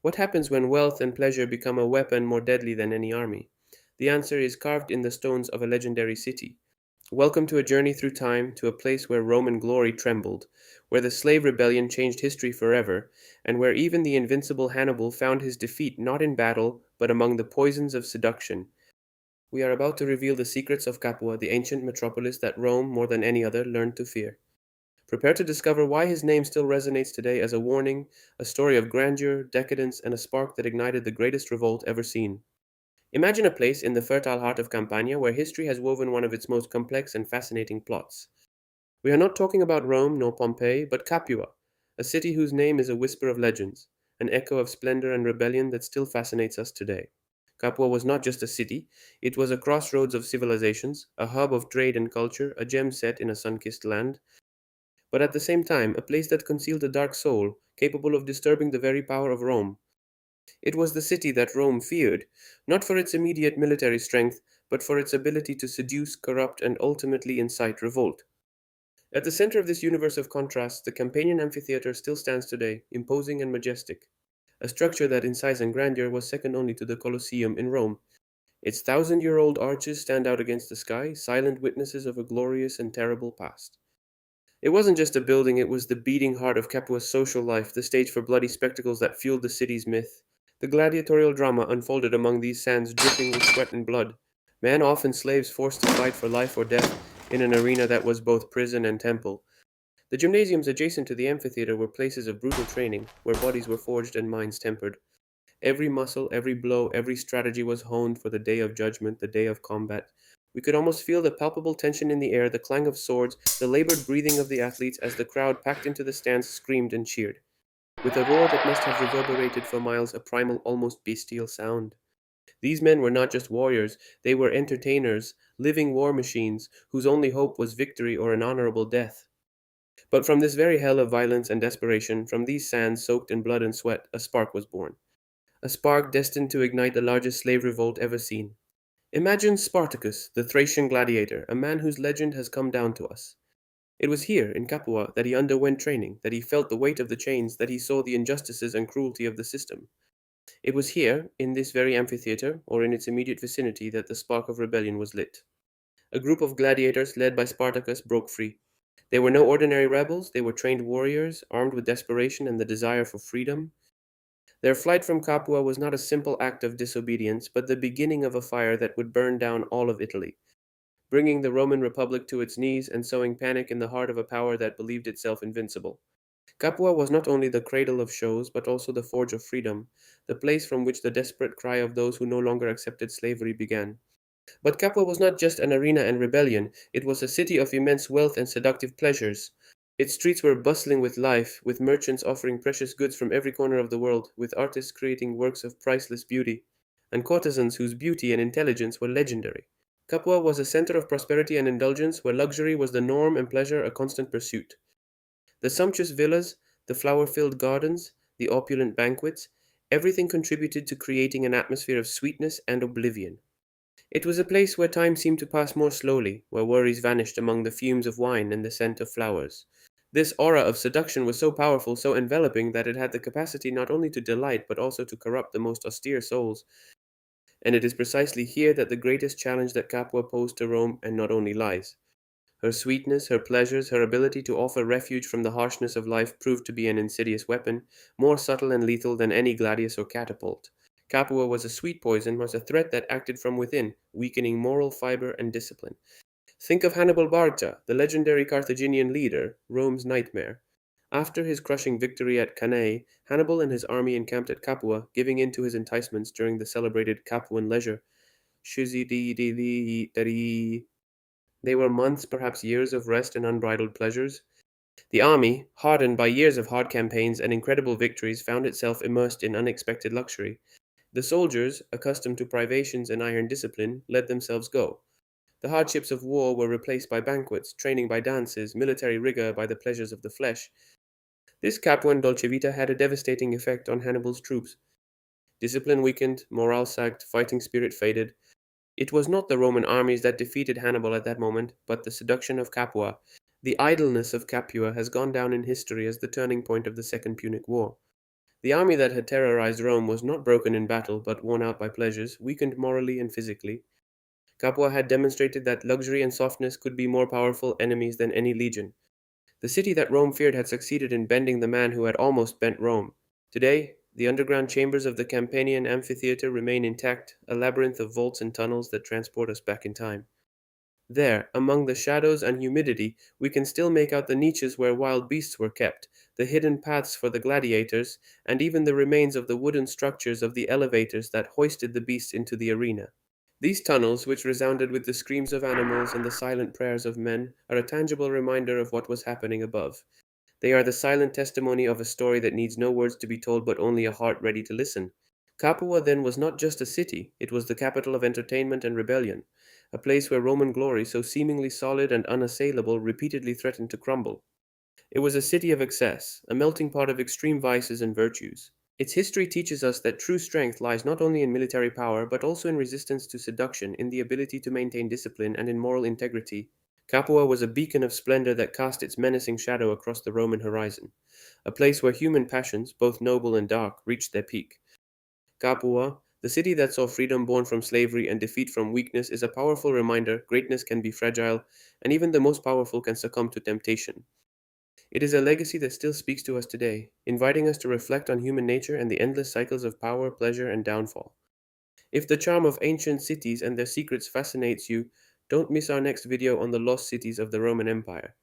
What happens when wealth and pleasure become a weapon more deadly than any army? The answer is carved in the stones of a legendary city. Welcome to a journey through time to a place where Roman glory trembled, where the slave rebellion changed history forever, and where even the invincible Hannibal found his defeat not in battle, but among the poisons of seduction. We are about to reveal the secrets of Capua, the ancient metropolis that Rome, more than any other, learned to fear. Prepare to discover why his name still resonates today as a warning, a story of grandeur, decadence, and a spark that ignited the greatest revolt ever seen. Imagine a place in the fertile heart of Campania where history has woven one of its most complex and fascinating plots. We are not talking about Rome nor Pompeii, but Capua, a city whose name is a whisper of legends, an echo of splendor and rebellion that still fascinates us today. Capua was not just a city, it was a crossroads of civilizations, a hub of trade and culture, a gem set in a sun kissed land, but at the same time, a place that concealed a dark soul, capable of disturbing the very power of Rome. It was the city that Rome feared, not for its immediate military strength, but for its ability to seduce, corrupt, and ultimately incite revolt. At the center of this universe of contrasts, the Campanian amphitheater still stands today, imposing and majestic, a structure that in size and grandeur was second only to the Colosseum in Rome. Its thousand-year-old arches stand out against the sky, silent witnesses of a glorious and terrible past. It wasn't just a building, it was the beating heart of Capua's social life, the stage for bloody spectacles that fueled the city's myth. The gladiatorial drama unfolded among these sands dripping with sweat and blood. Men, often slaves, forced to fight for life or death in an arena that was both prison and temple. The gymnasiums adjacent to the amphitheater were places of brutal training, where bodies were forged and minds tempered. Every muscle, every blow, every strategy was honed for the day of judgment, the day of combat. We could almost feel the palpable tension in the air, the clang of swords, the labored breathing of the athletes as the crowd packed into the stands screamed and cheered. With a roar that must have reverberated for miles, a primal, almost bestial sound. These men were not just warriors, they were entertainers, living war machines, whose only hope was victory or an honorable death. But from this very hell of violence and desperation, from these sands soaked in blood and sweat, a spark was born. A spark destined to ignite the largest slave revolt ever seen. Imagine Spartacus, the Thracian gladiator, a man whose legend has come down to us. It was here, in Capua, that he underwent training, that he felt the weight of the chains, that he saw the injustices and cruelty of the system. It was here, in this very amphitheater, or in its immediate vicinity, that the spark of rebellion was lit. A group of gladiators led by Spartacus broke free. They were no ordinary rebels, they were trained warriors, armed with desperation and the desire for freedom. Their flight from Capua was not a simple act of disobedience, but the beginning of a fire that would burn down all of Italy, bringing the Roman Republic to its knees and sowing panic in the heart of a power that believed itself invincible. Capua was not only the cradle of shows, but also the forge of freedom, the place from which the desperate cry of those who no longer accepted slavery began. But Capua was not just an arena and rebellion, it was a city of immense wealth and seductive pleasures. Its streets were bustling with life, with merchants offering precious goods from every corner of the world, with artists creating works of priceless beauty, and courtesans whose beauty and intelligence were legendary. Capua was a center of prosperity and indulgence where luxury was the norm and pleasure a constant pursuit. The sumptuous villas, the flower-filled gardens, the opulent banquets, everything contributed to creating an atmosphere of sweetness and oblivion. It was a place where time seemed to pass more slowly, where worries vanished among the fumes of wine and the scent of flowers. This aura of seduction was so powerful, so enveloping, that it had the capacity not only to delight but also to corrupt the most austere souls. And it is precisely here that the greatest challenge that Capua posed to Rome and not only lies. Her sweetness, her pleasures, her ability to offer refuge from the harshness of life proved to be an insidious weapon, more subtle and lethal than any gladius or catapult. Capua was a sweet poison, was a threat that acted from within, weakening moral fiber and discipline. Think of Hannibal Barca, the legendary Carthaginian leader, Rome's nightmare. After his crushing victory at Cannae, Hannibal and his army encamped at Capua, giving in to his enticements during the celebrated Capuan leisure. They were months, perhaps years of rest and unbridled pleasures. The army, hardened by years of hard campaigns and incredible victories, found itself immersed in unexpected luxury. The soldiers, accustomed to privations and iron discipline, let themselves go. The hardships of war were replaced by banquets, training by dances, military rigor by the pleasures of the flesh. This Capuan dolce vita had a devastating effect on Hannibal's troops. Discipline weakened, morale sagged, fighting spirit faded. It was not the Roman armies that defeated Hannibal at that moment, but the seduction of Capua. The idleness of Capua has gone down in history as the turning point of the Second Punic War. The army that had terrorized Rome was not broken in battle, but worn out by pleasures, weakened morally and physically. Capua had demonstrated that luxury and softness could be more powerful enemies than any legion. The city that Rome feared had succeeded in bending the man who had almost bent Rome. Today, the underground chambers of the Campanian amphitheater remain intact, a labyrinth of vaults and tunnels that transport us back in time. There, among the shadows and humidity, we can still make out the niches where wild beasts were kept, the hidden paths for the gladiators, and even the remains of the wooden structures of the elevators that hoisted the beasts into the arena. These tunnels, which resounded with the screams of animals and the silent prayers of men, are a tangible reminder of what was happening above. They are the silent testimony of a story that needs no words to be told but only a heart ready to listen. Capua then was not just a city, it was the capital of entertainment and rebellion, a place where Roman glory, so seemingly solid and unassailable, repeatedly threatened to crumble. It was a city of excess, a melting pot of extreme vices and virtues. Its history teaches us that true strength lies not only in military power, but also in resistance to seduction, in the ability to maintain discipline, and in moral integrity. Capua was a beacon of splendor that cast its menacing shadow across the Roman horizon, a place where human passions, both noble and dark, reached their peak. Capua, the city that saw freedom born from slavery and defeat from weakness, is a powerful reminder greatness can be fragile, and even the most powerful can succumb to temptation. It is a legacy that still speaks to us today, inviting us to reflect on human nature and the endless cycles of power, pleasure, and downfall. If the charm of ancient cities and their secrets fascinates you, don't miss our next video on the lost cities of the Roman Empire.